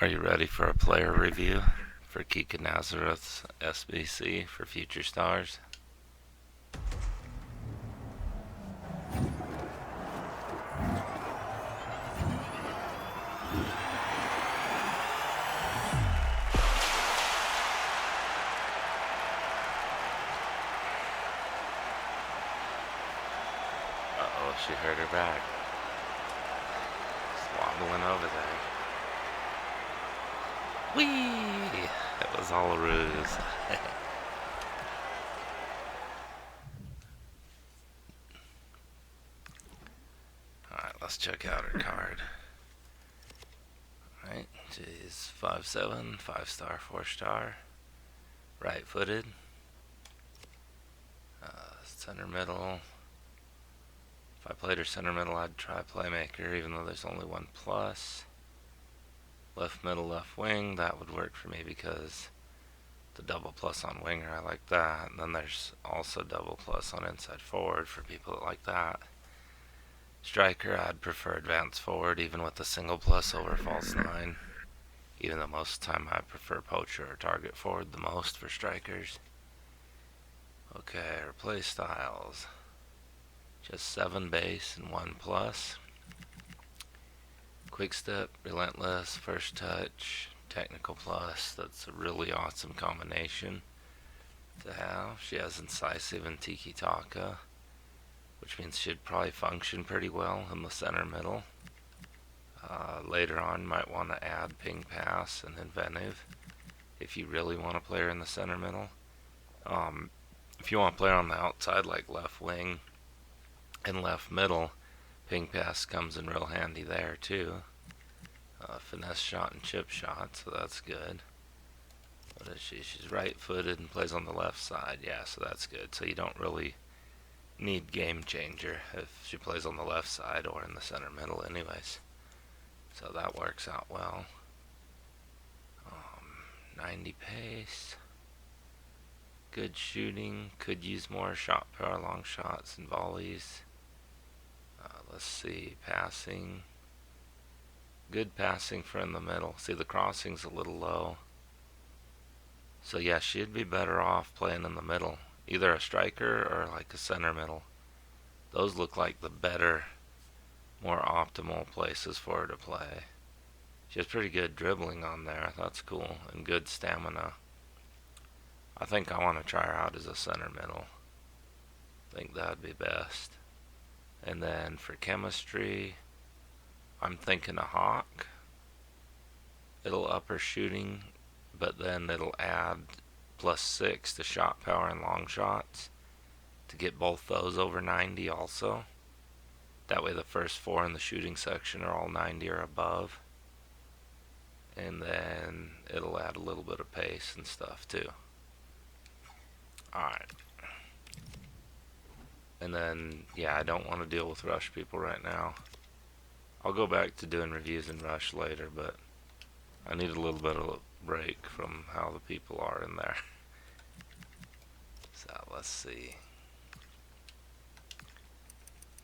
Are you ready for a player review for Kika Nazareth SBC for Future Stars? Uh-oh, she hurt her back. Just wobbling over there. Whee! It was all a ruse. Alright, let's check out her card. Alright, she's 5'7", 5-star, 4-star. Right-footed. Center middle. If I played her center middle, I'd try playmaker, even though there's only one plus. Left middle, left wing, that would work for me because the double plus on winger, I like that. And then there's also double plus on inside forward for people that like that. Striker, I'd prefer advanced forward, even with the single plus over false 9. Even though most of the time I prefer poacher or target forward the most for strikers. Okay, her play styles. Just 7 base and 1 plus. Quick step, relentless, first touch, technical plus. That's a really awesome combination to have. She has incisive and tiki taka, which means she'd probably function pretty well in the center middle. Later on, might want to add ping pass and inventive if you really want to play her in the center middle. If you want to play her on the outside, like left wing and left middle, ping pass comes in real handy there too. Finesse shot and chip shot, so that's good. What is she? She's right-footed and plays on the left side. Yeah, so that's good. So you don't really need game changer if she plays on the left side or in the center middle anyways. So that works out well. 90 pace. Good shooting. Could use more shot power, long shots and volleys. Let's see. Passing. Good passing for in the middle. See, the crossing's a little low. So yeah, she'd be better off playing in the middle. Either a striker or like a center middle. Those look like the better, more optimal places for her to play. She has pretty good dribbling on there. That's cool. And good stamina. I think I want to try her out as a center middle. I think that'd be best. And then for chemistry, I'm thinking a hawk. It'll up her shooting, but then it'll add +6 to shot power and long shots to get both those over 90 also. That way the first 4 in the shooting section are all 90 or above. And then it'll add a little bit of pace and stuff too. Alright. And then, yeah, I don't want to deal with rush people right now. I'll go back to doing reviews in rush later, but I need a little bit of a break from how the people are in there. So let's see.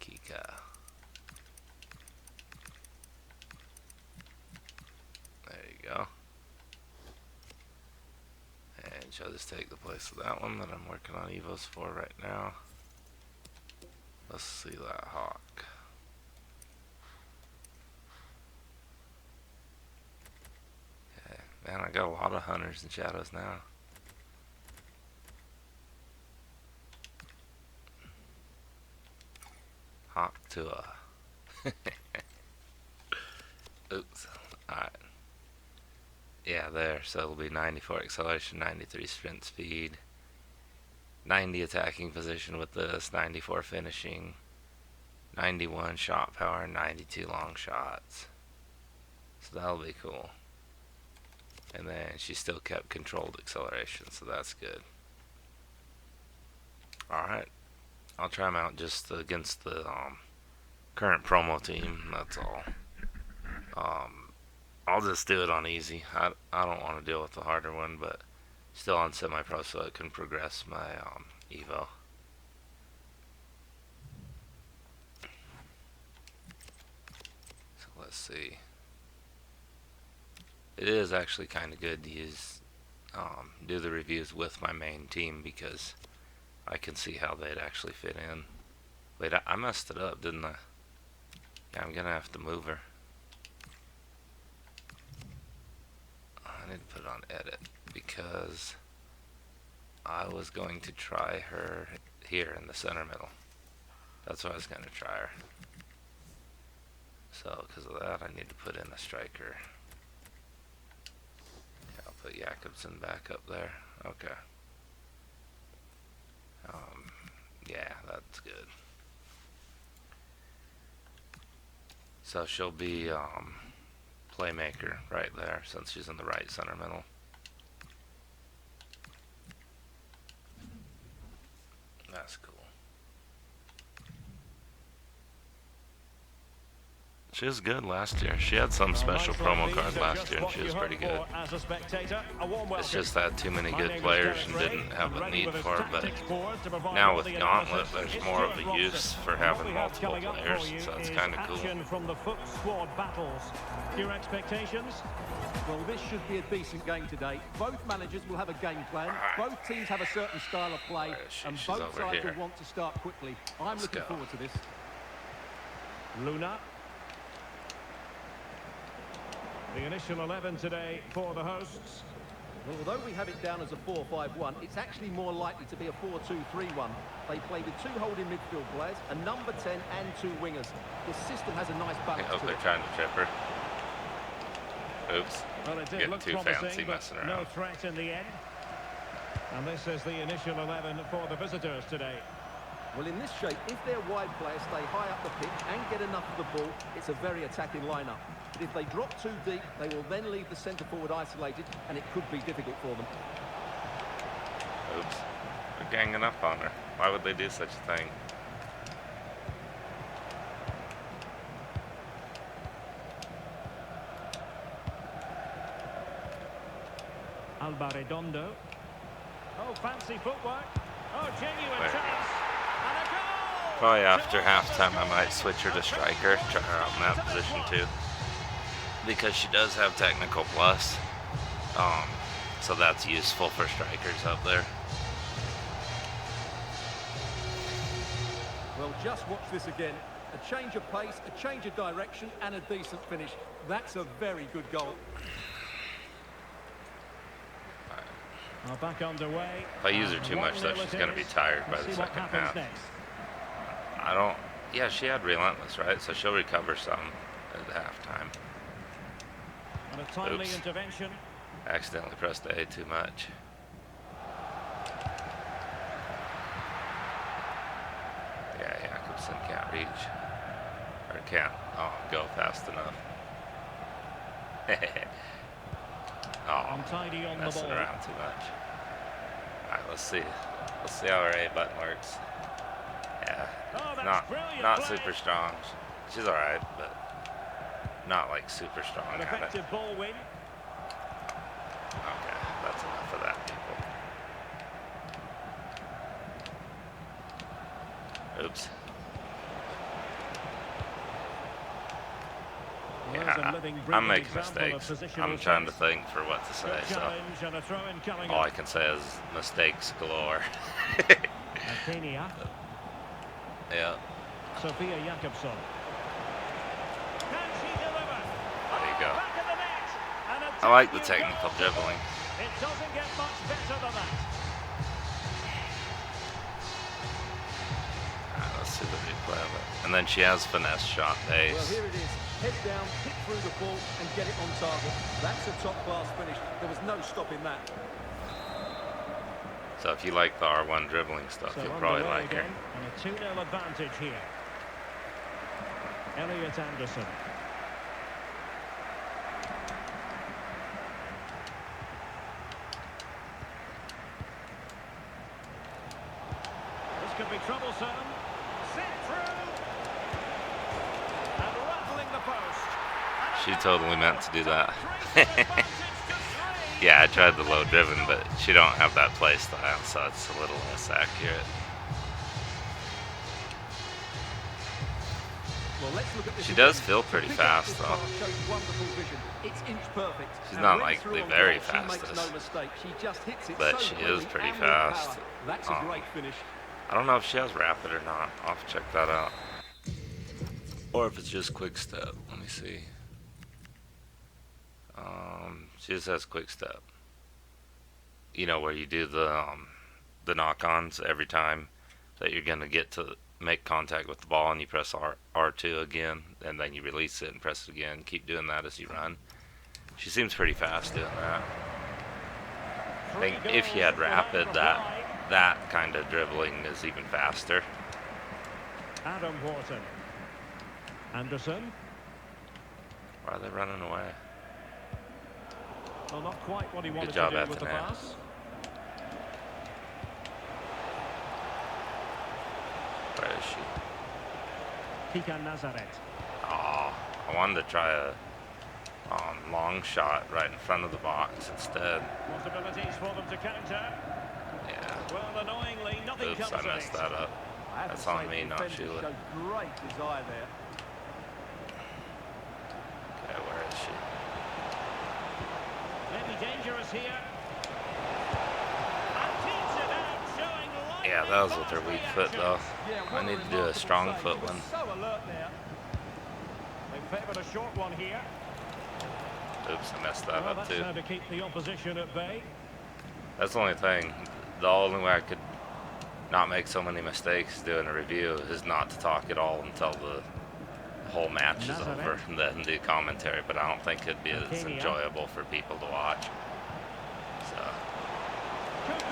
Kika. There you go. And she'll just take the place of that one that I'm working on evos for right now. Let's see that hawk. Okay, man, I got a lot of hunters and shadows now. Hawk to a oops. Alright. Yeah, there. So it'll be 94 acceleration, 93 sprint speed, 90 attacking position with this, 94 finishing, 91 shot power, 92 long shots. So that'll be cool. And then she still kept controlled acceleration, so that's good. Alright. I'll try them out just against the current promo team, that's all. I'll just do it on easy. I don't want to deal with the harder one, but still on semi-pro so it can progress my Evo. So let's see. it is actually kind of good to use do the reviews with my main team because I can see how they'd actually fit in. Wait, I messed it up, didn't I? Yeah, I'm gonna have to move her. I need to put it on edit because I was going to try her here in the center middle. That's what I was gonna try her. So, because of that, I need to put in a striker. Yeah, I'll put Jakobsen back up there. Okay. Yeah, that's good. So she'll be playmaker right there since she's in the right center middle. That's cool. She was good last year. She had some special promo cards last year and she was pretty good. It's just that too many good players and didn't have a need for it. But now with Gauntlet, there's more of a use for having multiple players, so it's kind of cool. From the foot squad battles. Your expectations? Well, this should be a decent game today. Both managers will have a game plan. Both teams have a certain style of play, and both sides will want to start quickly. I'm looking forward to this. Luna. The initial 11 today for the hosts. Well, although we have it down as a 4-5-1, it's actually more likely to be a 4-2-3-1. They play with 2 holding midfield players, a number 10 and 2 wingers. The system has a nice balance. I hope they're trying to trip her. Oops. Well, it did Getting look too promising, fancy messing around. no threat in the end. And this is the initial 11 for the visitors today. Well, in this shape, if their wide players stay high up the pitch and get enough of the ball, it's a very attacking lineup. But if they drop too deep, they will then leave the centre forward isolated, and it could be difficult for them. Oops. They're ganging up on her. Why would they do such a thing? Albaredondo. Oh, fancy footwork. Oh, genuine chance. And a goal! Probably after halftime I might switch her to striker, try her out in that position too. Because she does have technical plus. So that's useful for strikers up there. Well, just watch this again. A change of pace, a change of direction, and a decent finish. That's a very good goal. Back underway. If I use her too much though, she's going to be tired by the second half. I don't... Yeah, she had Relentless, right? So she'll recover some at halftime. And a timely Oops. intervention. Accidentally pressed A too much. Yeah, Jakobsen can't reach. Or can't go fast enough. Untidy on the messing ball. around too much. Alright, let's see. Let's see how our A button works. Yeah, not super strong. She's alright, but not like super strong An at it. effective ball win. Okay, that's enough of that, people. Oops. Well, Yeah, I'm making mistakes. I'm trying to think for what to say, so all I can say is mistakes galore. Kenya. Yeah. Sophia Jakobsen. Can she deliver? There you go. Back of the net. And a I like the genuine technical goal. dribbling. It doesn't get much better than that. Let's see the replay of it. And then she has finesse shot base. Well, here it is. Head down, hit through the ball, and get it on target. That's a top-class finish. There was no stopping that. So if you like the R1 dribbling stuff, So you'll probably underway like her. again, and a 2-0 advantage here. Elliot Anderson. This could be troublesome. Sent through. And rattling the post. She totally meant to do that. Yeah, I tried the low driven, but she don't have that play style, so it's a little less accurate. Well, let's look at this She again. does feel pretty fast, though. Shows wonderful vision. It's inch perfect. She's And not when like through the on very goal, she makes fastest, no mistake. She just hits it but so she is cleanly pretty and with fast. power. That's a great finish. I don't know if she has rapid or not. I'll have to check that out. Or if it's just quick step. Let me see. She just has quick step. You know, where you do the knock-ons every time that you're gonna get to make contact with the ball, and you press R2 again, and then you release it and press it again. Keep doing that as you run. She seems pretty fast doing that. I think if she had rapid, that kind of dribbling is even faster. Adam Wharton. Anderson. Why are they running away? Well, not quite what he wanted job, to do with the Anthony. pass. Where is she? Kika Nazareth. Oh, I wanted to try a long shot right in front of the box instead. Possibilities for them to counter. Yeah. Well, annoyingly, nothing Oops, comes I of messed it. that up. I have That's to on say, me, the not defenders Sheila. showed great desire there. Okay, where is she? Maybe dangerous here. And keeps it out, showing Yeah, that was with her weak foot though. Yeah, I what need to do a remarkable strong save. foot He was one. so alert there. They favoured a short one here. Oops, I messed that Well, up that's too. how to keep the opposition at bay. That's the only thing. The only way I could not make so many mistakes doing a review is not to talk at all until the whole match is over and then do commentary, but I don't think it'd be as enjoyable for people to watch. So, Could be.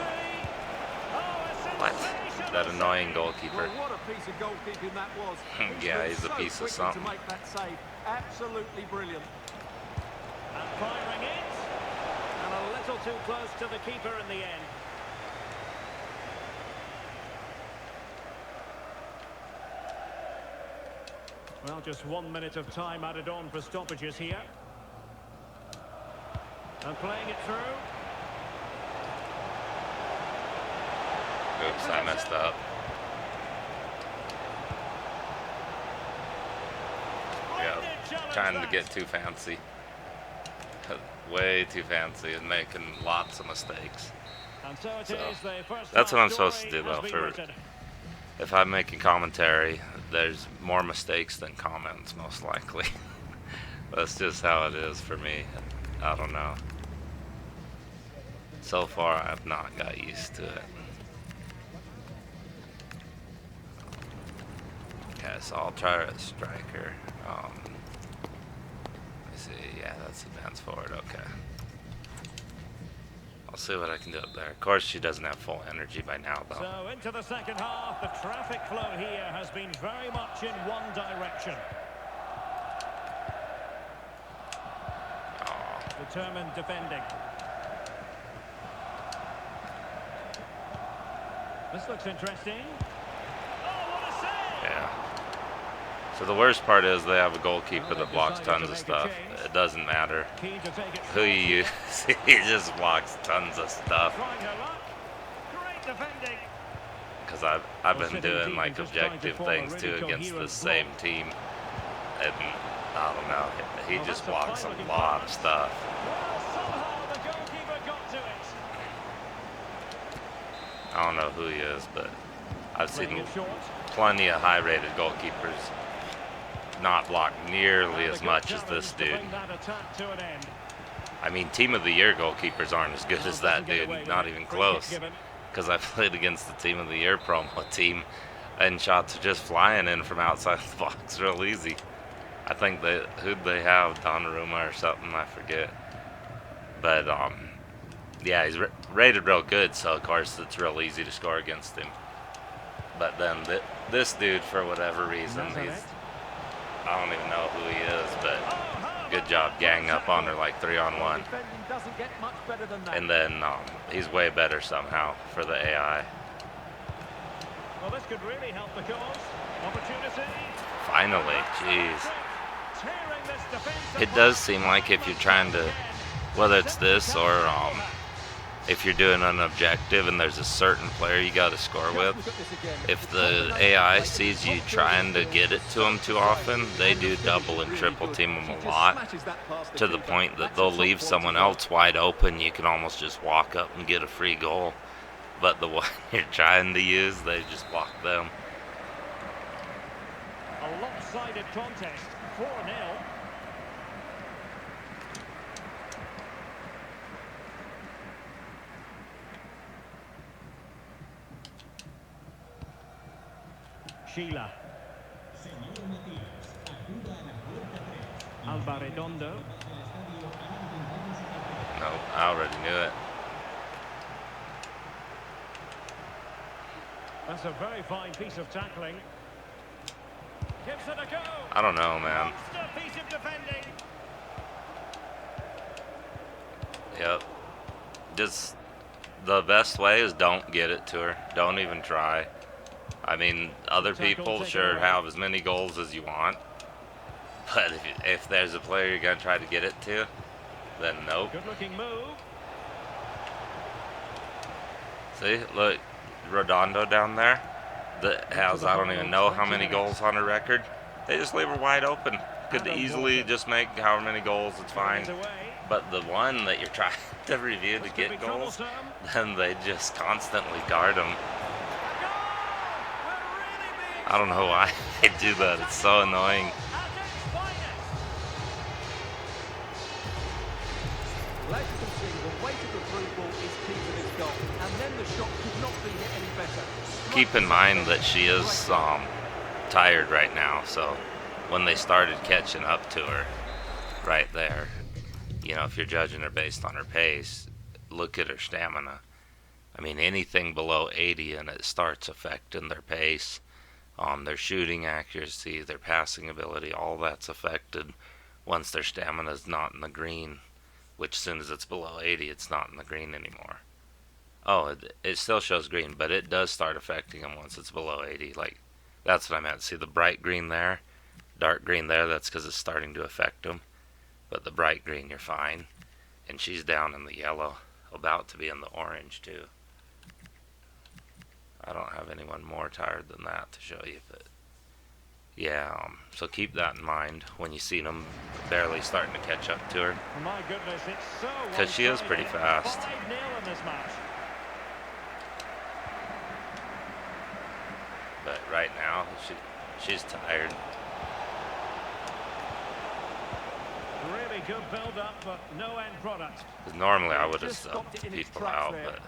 Oh, a what? sensational That annoying save. goalkeeper. Well, what a piece of goalkeeping that was. Yeah, moved he's a so piece of quickly something. to make that save. Absolutely brilliant. And firing it. And a little too close to the keeper in the end. Well, just 1 minute of time added on for stoppages here. And playing it through. Oops, I messed up. Yeah, trying to get too fancy. Way too fancy and making lots of mistakes. And so it So, is, the first that's what I'm half supposed to story do, has though, been for- written. If I'm making commentary, there's more mistakes than comments, most likely. That's just how it is for me. I don't know. So far, I've not got used to it. Okay, so I'll try a striker. Let's see. Yeah, that's advanced forward. Okay. I'll see what I can do up there. Of course, she doesn't have full energy by now, though. So into the second half, the traffic flow here has been very much in one direction. Oh, Determined defending. This looks interesting. Oh, what a save! yeah. So the worst part is they have a goalkeeper that blocks tons of stuff. It doesn't matter Keen to take it who you use. He just blocks tons of stuff. Trying her luck. Great defending. Because I've been doing like objective things too against the same team, and I don't know. He just blocks a lot of stuff. Well, somehow the goalkeeper got to it. I don't know who he is, but I've Playing seen it short. plenty of high-rated goalkeepers not block nearly And as a much good as this challenge to dude. bring that attack to an end. I mean, Team of the Year goalkeepers aren't as good as that dude, not even close. Because I played against the Team of the Year promo team, and shots are just flying in from outside the box real easy. I think who'd they have, Donnarumma or something, I forget. But yeah, he's rated real good, so of course it's real easy to score against him. But then this dude, for whatever reason, I don't even know who he is, but good job gang up on her like 3-on-1. Defending doesn't get much better than that. And then he's way better somehow for the AI. Well, this could really help the cause. Opportunity. Finally, jeez. Tearing this defense It apart. does seem like if you're trying to, whether it's this or if you're doing an objective and there's a certain player you got to score with, if the AI sees you trying to get it to them too often, they do double and triple team them a lot, to the point that they'll leave someone else wide open. You can almost just walk up and get a free goal. But the one you're trying to use, they just block them. A lopsided contest, 4-0. Sheila. Alba Redondo. No, I already knew it. That's a very fine piece of tackling. Gives it a go. I don't know, man. Monster piece of defending. Yep. Just the best way is don't get it to her. Don't even try. I mean, other people sure have as many goals as you want, but if there's a player you're gonna try to get it to, then nope. Good looking move. See, look, Redondo down there that has I don't even know how many goals on her record. They just leave her wide open. Could easily just make however many goals, it's fine. But the one that you're trying to review to get goals, then they just constantly guard them. I don't know why they do that. It's so annoying. Well, as you can see, the weight of the through ball is key to this goal, and then the shot could not be hit any better. Keep in mind that she is tired right now, so when they started catching up to her right there, you know, if you're judging her based on her pace, look at her stamina. I mean, anything below 80 and it starts affecting their pace, their shooting accuracy, their passing ability, all that's affected once their stamina is not in the green, which as soon as it's below 80, it's not in the green anymore. Oh, it still shows green, but it does start affecting them once it's below 80. Like, that's what I meant. See the bright green there, dark green there, that's because it's starting to affect them. But the bright green, you're fine. And she's down in the yellow, about to be in the orange too. I don't have anyone more tired than that to show you, but yeah, so keep that in mind when you see them barely starting to catch up to her. My goodness, it's so because she is pretty fast. 5-0 in this match. But right now, she's tired. Really good build-up, but no end product. Because normally I would have subbed people out, but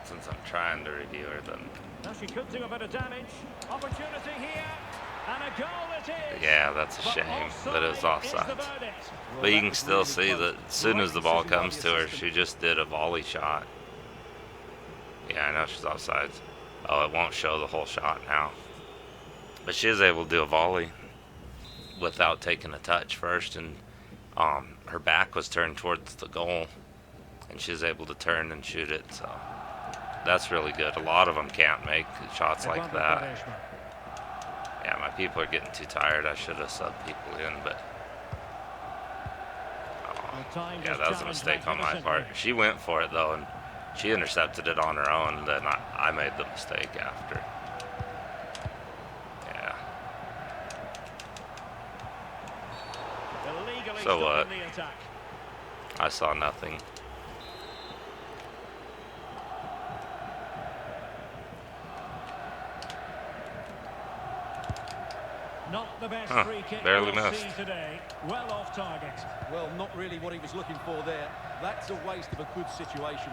since I'm trying to review her, then Now she could do a bit of damage. Opportunity here, and a goal it is. Yeah, that's a shame that it was offside. But you can still see that as soon as the ball comes to her, she just did a volley shot. Yeah, I know she's offside. Oh, it won't show the whole shot now. But she is able to do a volley without taking a touch first, and her back was turned towards the goal, and she was able to turn and shoot it. So that's really good. A lot of them can't make shots like that. Yeah, my people are getting too tired. I should have subbed people in, but yeah, that was a mistake on my part. She went for it though, and she intercepted it on her own. Then I made the mistake after. Yeah. So what? I saw nothing. Not the best Huh, free kick barely we'll missed. see today. Well off target. Well, not really what he was looking for there. That's a waste of a good situation.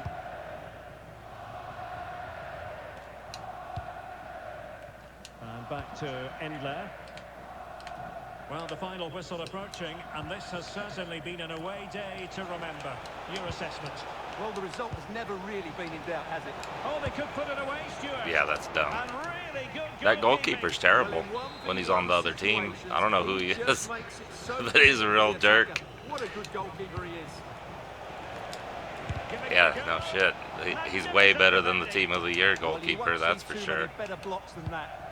And back to Endler. Well, the final whistle approaching, and this has certainly been an away day to remember. Your assessment? Well, the result has never really been in doubt, has it? Oh, they could put it away, Stuart. Yeah, that's dumb. And really good That goalkeeping. goalkeeper's terrible when he's on the other team. I don't know who he is, but he's a real jerk. What a good goalkeeper he is. Yeah, no shit. He's way better than the Team of the Year goalkeeper, that's for sure. Better blocks than that.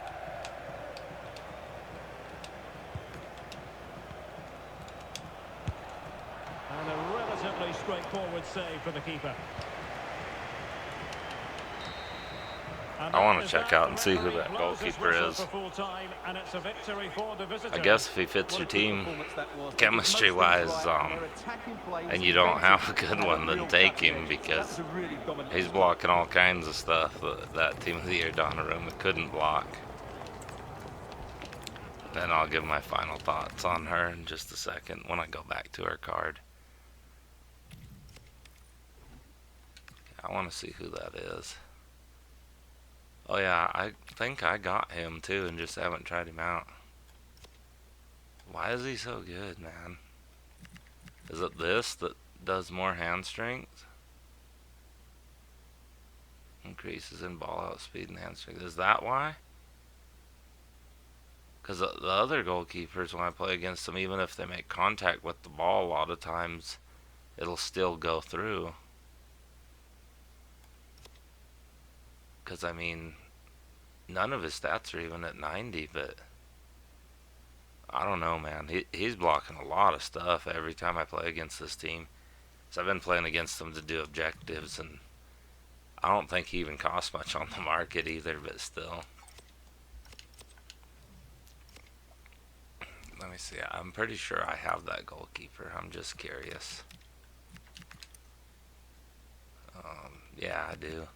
And a relatively straightforward save for the keeper. I want to check out and see who that goalkeeper is. I guess if he fits your team chemistry-wise, and you don't have a good one, then take him, because he's blocking all kinds of stuff that Team of the Year Donnarumma couldn't block. Then I'll give my final thoughts on her in just a second when I go back to her card. I want to see who that is. Oh yeah, I think I got him too and just haven't tried him out. Why is he so good, man? Is it this that does more hand strength? Increases in ball out speed and hand strength. Is that why? Because the other goalkeepers, when I play against them, even if they make contact with the ball, a lot of times it'll still go through. Because, I mean, none of his stats are even at 90, but I don't know, man. He's blocking a lot of stuff every time I play against this team. So I've been playing against them to do objectives, and I don't think he even costs much on the market either, but still. Let me see. I'm pretty sure I have that goalkeeper. I'm just curious. Yeah, I do.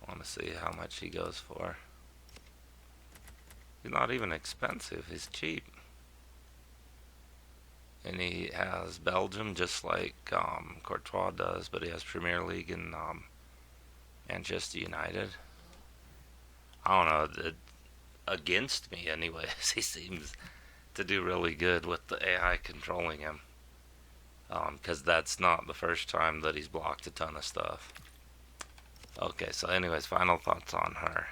I want to see how much he goes for. He's not even expensive. He's cheap. And he has Belgium just like Courtois does, but he has Premier League and Manchester United. I don't know. Against me anyways, he seems to do really good with the AI controlling him. Because that's not the first time that he's blocked a ton of stuff. Okay, so anyways, final thoughts on her.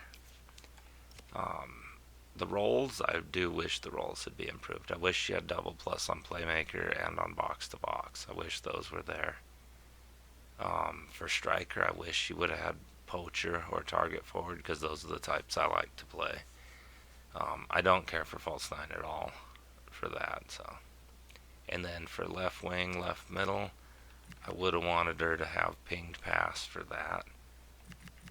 The rolls, I do wish the rolls would be improved. I wish she had double plus on playmaker and on box to box. I wish those were there. For striker, I wish she would have had poacher or target forward, because those are the types I like to play. I don't care for false nine at all for that. So, and then for left wing, left middle, I would have wanted her to have pinged pass for that.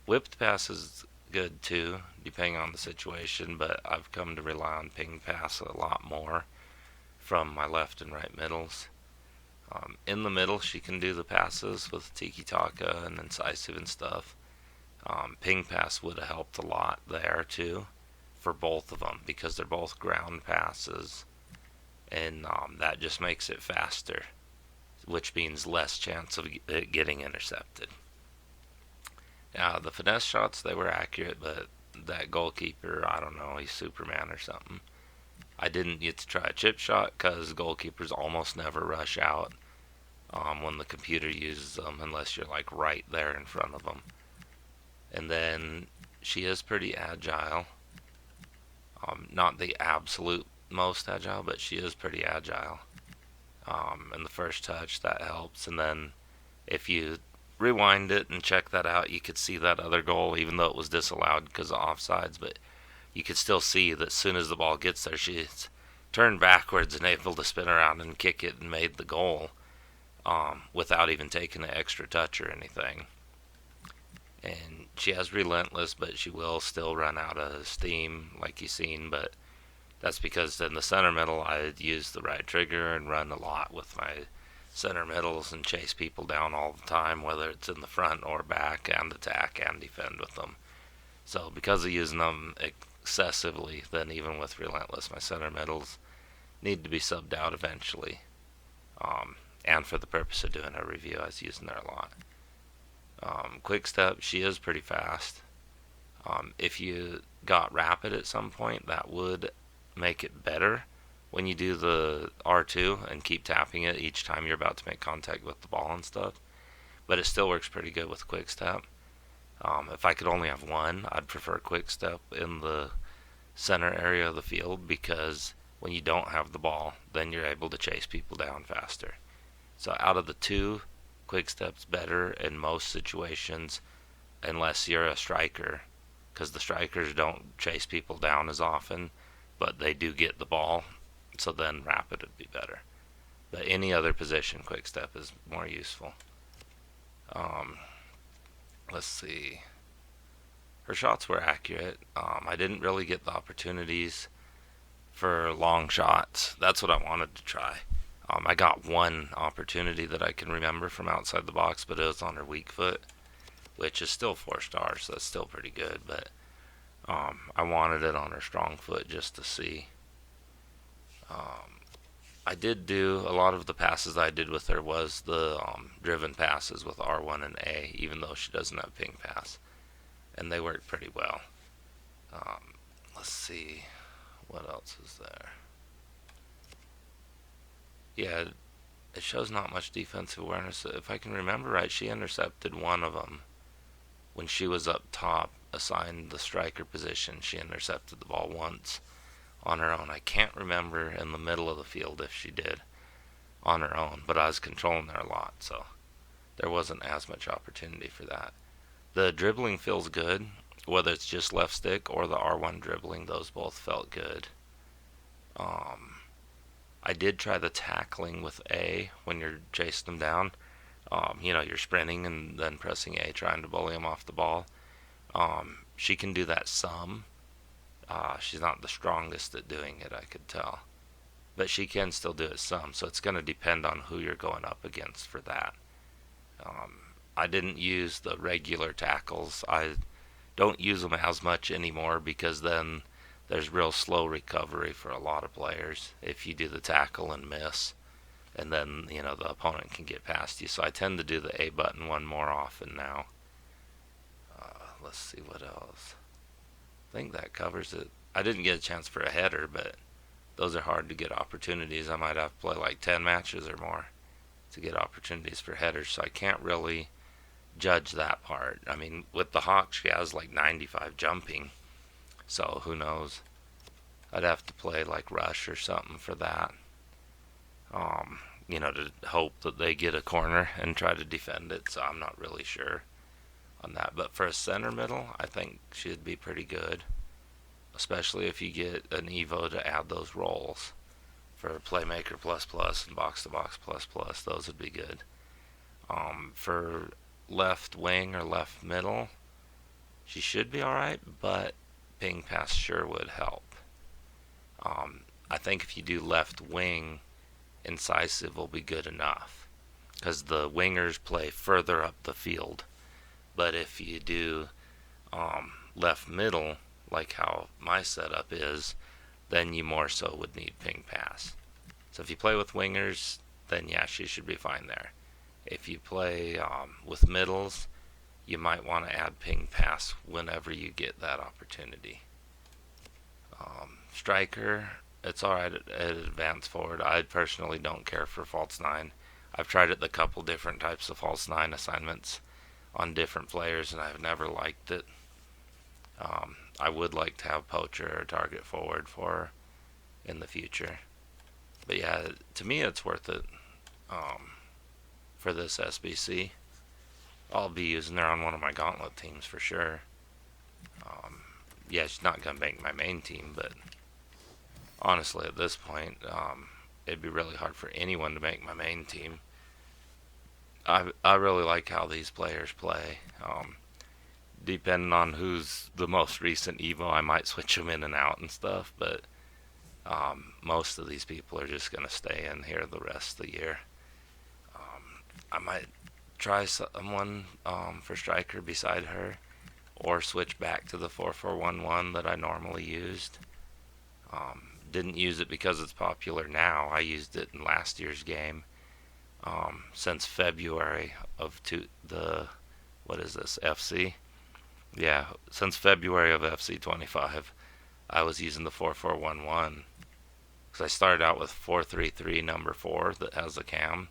Whipped pass is good too, depending on the situation, but I've come to rely on ping pass a lot more from my left and right middles. In the middle, she can do the passes with tiki-taka and incisive and stuff. Ping pass would have helped a lot there too, for both of them, because they're both ground passes, and that just makes it faster, which means less chance of it getting intercepted. Now, the finesse shots, they were accurate, but that goalkeeper, I don't know, he's Superman or something. I didn't get to try a chip shot because goalkeepers almost never rush out when the computer uses them, unless you're like right there in front of them. And then she is pretty agile. Not the absolute most agile, but she is pretty agile. And the first touch, that helps. And then if you rewind it and check that out, you could see that other goal, even though it was disallowed because of offsides, but you could still see that as soon as the ball gets there, she's turned backwards and able to spin around and kick it and made the goal without even taking an extra touch or anything. And she has relentless, but she will still run out of steam, like you've seen, but that's because in the center middle I'd use the right trigger and run a lot with my center middles and chase people down all the time, whether it's in the front or back, and attack and defend with them. So because of using them excessively, then even with relentless, my center middles need to be subbed out eventually. And for the purpose of doing a review, I was using her a lot. Quick step, she is pretty fast. If you got rapid at some point, that would make it better when you do the R2 and keep tapping it each time you're about to make contact with the ball and stuff. But it still works pretty good with quick step. If I could only have one, I'd prefer quick step in the center area of the field, because when you don't have the ball, then you're able to chase people down faster. So out of the two, quick step's better in most situations, unless you're a striker, because the strikers don't chase people down as often, but they do get the ball, so then rapid would be better. But any other position, quick step is more useful. Let's see. Her shots were accurate. I didn't really get the opportunities for long shots. That's what I wanted to try. I got one opportunity that I can remember from outside the box, but it was on her weak foot, which is still 4 stars, so that's still pretty good. But I wanted it on her strong foot just to see. I did do a lot of the passes I did with her was the driven passes with R1 and A, even though she doesn't have ping pass, and they worked pretty well. Let's see, what else is there? Yeah, it shows not much defensive awareness. If I can remember right, she intercepted one of them when she was up top, assigned the striker position. She intercepted the ball once on her own. I can't remember in the middle of the field if she did on her own, but I was controlling her a lot, so there wasn't as much opportunity for that. The dribbling feels good, whether it's just left stick or the R1 dribbling, those both felt good. I did try the tackling with A when you're chasing them down. You're sprinting and then pressing A, trying to bully them off the ball. She can do that some. She's not the strongest at doing it, I could tell. But she can still do it some, so it's going to depend on who you're going up against for that. I didn't use the regular tackles. I don't use them as much anymore because then there's real slow recovery for a lot of players if you do the tackle and miss, and then the opponent can get past you. So I tend to do the A button one more often now. Let's see what else. I think that covers it. I didn't get a chance for a header, but those are hard to get opportunities. I might have to play like 10 matches or more to get opportunities for headers, so I can't really judge that part. I mean, with the Hawk, she has like 95 jumping, so who knows. I'd have to play like Rush or something for that. To hope that they get a corner and try to defend it, so I'm not really sure on that. But for a center middle, I think she'd be pretty good, especially if you get an Evo to add those roles for Playmaker plus plus and box to box plus plus. Those would be good. For left wing or left middle, she should be alright, but ping pass sure would help. I think if you do left wing, incisive will be good enough, because the wingers play further up the field. But if you do left middle, like how my setup is, then you more so would need ping pass. So if you play with wingers, then yeah, she should be fine there. If you play with middles, you might want to add ping pass whenever you get that opportunity. Striker, it's alright at advanced forward. I personally don't care for false 9. I've tried it a couple different types of false 9 assignments on different players, and I've never liked it. I would like to have poacher or target forward for her in the future. But yeah, to me it's worth it for this SBC. I'll be using her on one of my gauntlet teams for sure. Yeah, she's not going to make my main team, but honestly at this point, it'd be really hard for anyone to make my main team. I really like how these players play. Depending on who's the most recent Evo, I might switch them in and out and stuff, but most of these people are just going to stay in here the rest of the year. I might try someone for striker beside her, or switch back to the 4-4-1-1 that I normally used. Didn't use it because it's popular now. I used it in last year's game. Since February of what is this, FC? Yeah, since February of FC 25, I was using the 4-4-1-1. Because I started out with 4-3-3 number 4 that has a cam,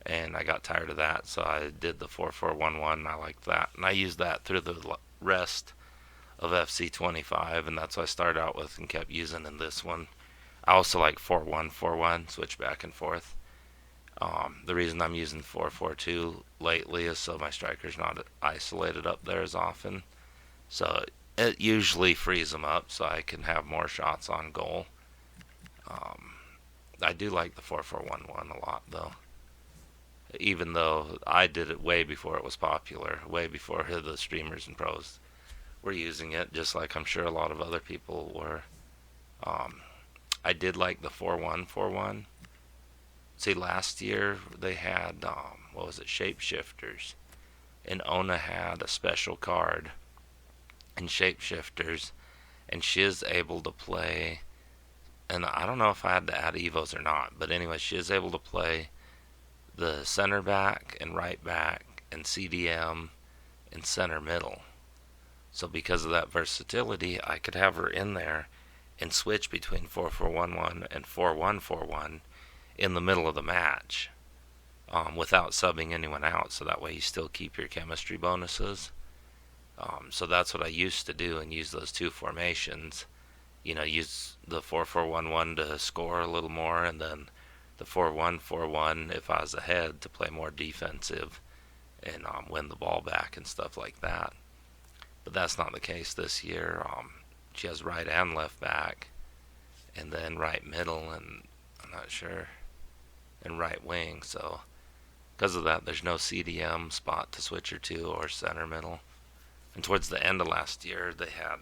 and I got tired of that, so I did the 4-4-1-1, and I liked that. And I used that through the rest of FC 25, and that's what I started out with and kept using in this one. I also like 4-1-4-1, switch back and forth. The reason I'm using 4-4-2 lately is so my striker's not isolated up there as often. So it usually frees them up so I can have more shots on goal. I do like the 4411 a lot, though. Even though I did it way before it was popular, way before the streamers and pros were using it, just like I'm sure a lot of other people were. Um, I did like the 4141. See, last year they had, what was it, Shapeshifters. And Ona had a special card in Shapeshifters, and she is able to play, and I don't know if I had to add Evos or not, but anyway, she is able to play the center back and right back and CDM and center middle. So because of that versatility, I could have her in there and switch between 4411 and 4141 in the middle of the match, without subbing anyone out. So that way you still keep your chemistry bonuses. So that's what I used to do, and use those two formations. Use the 4411 to score a little more, and then the 4141 if I was ahead to play more defensive and win the ball back and stuff like that. But that's not the case this year. She has right and left back, and then right middle, and I'm not sure, and right wing. So because of that, there's no CDM spot to switch her to, or center middle. And towards the end of last year, they had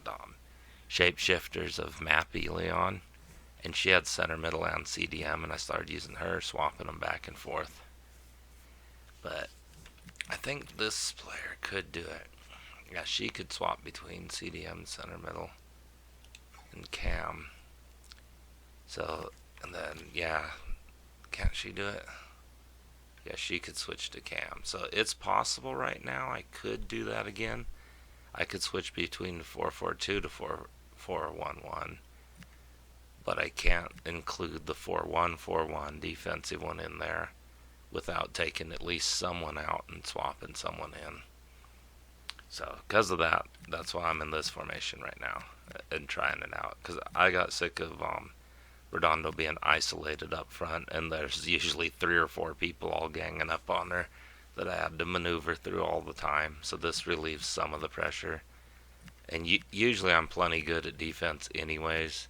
Shapeshifters of Mappy Leon, and she had center middle and CDM, and I started using her, swapping them back and forth. But I think this player could do it. Yeah, she could swap between CDM, center middle, and cam. So, and then, yeah, can't she do it? Yeah, she could switch to cam. So it's possible right now. I could do that again. I could switch between 442 to 4411, but I can't include the 4141 defensive one in there without taking at least someone out and swapping someone in. So because of that, that's why I'm in this formation right now and trying it out, because I got sick of Redondo being isolated up front, and there's usually 3 or 4 people all ganging up on her that I had to maneuver through all the time. So this relieves some of the pressure. And usually I'm plenty good at defense anyways.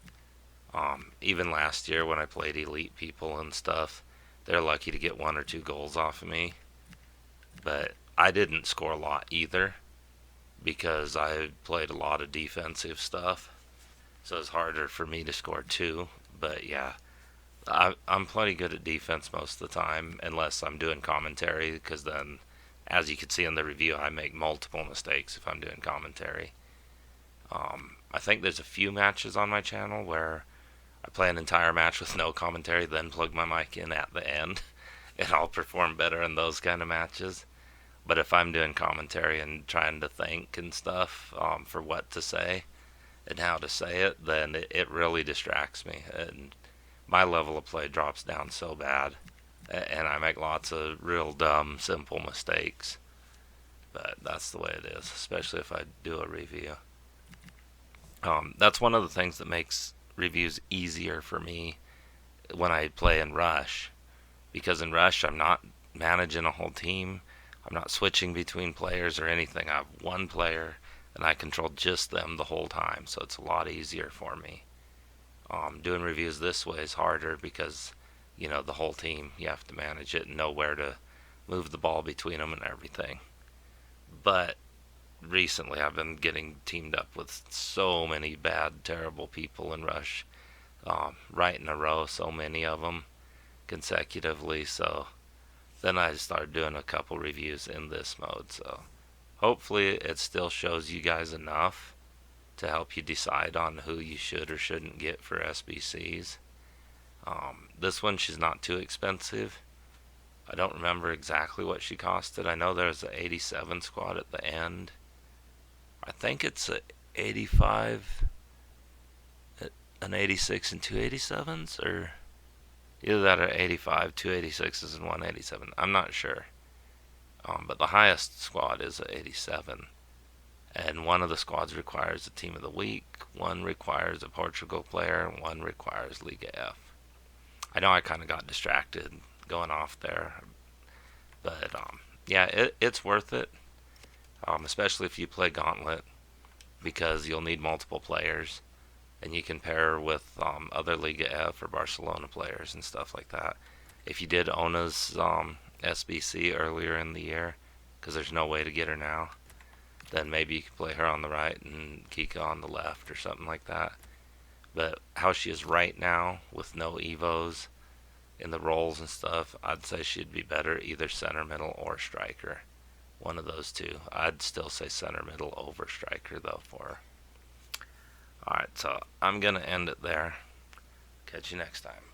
Even last year when I played elite people and stuff, they're lucky to get 1 or 2 goals off of me. But I didn't score a lot either, because I played a lot of defensive stuff. So it's harder for me to score too. But yeah, I'm plenty good at defense most of the time, unless I'm doing commentary, because then, as you can see in the review, I make multiple mistakes if I'm doing commentary. I think there's a few matches on my channel where I play an entire match with no commentary, then plug my mic in at the end, and I'll perform better in those kind of matches. But if I'm doing commentary and trying to think and stuff, for what to say and how to say it, then it really distracts me, and my level of play drops down so bad, and I make lots of real dumb, simple mistakes. But that's the way it is, especially if I do a review. That's one of the things that makes reviews easier for me when I play in Rush, because in Rush I'm not managing a whole team. I'm not switching between players or anything. I have one player, and I control just them the whole time, so it's a lot easier for me. Doing reviews this way is harder because, the whole team, you have to manage it and know where to move the ball between them and everything. But recently I've been getting teamed up with so many bad, terrible people in Rush, right in a row, so many of them consecutively. So then I started doing a couple reviews in this mode. So hopefully it still shows you guys enough to help you decide on who you should or shouldn't get for SBCs. This one, she's not too expensive. I don't remember exactly what she costed. I know there's an 87 squad at the end. I think it's a 85, an 86 and 287s, or either that or 85, 286s and 187. I'm not sure. But the highest squad is a 87. And one of the squads requires a team of the week, one requires a Portugal player, and one requires Liga F. I know I kind of got distracted going off there, but yeah, it's worth it, especially if you play Gauntlet, because you'll need multiple players, and you can pair her with other Liga F or Barcelona players and stuff like that. If you did Ona's SBC earlier in the year, because there's no way to get her now, then maybe you can play her on the right and Kika on the left or something like that. But how she is right now with no Evos in the roles and stuff, I'd say she'd be better either center middle or striker. One of those two. I'd still say center middle over striker though for her. Alright, so I'm going to end it there. Catch you next time.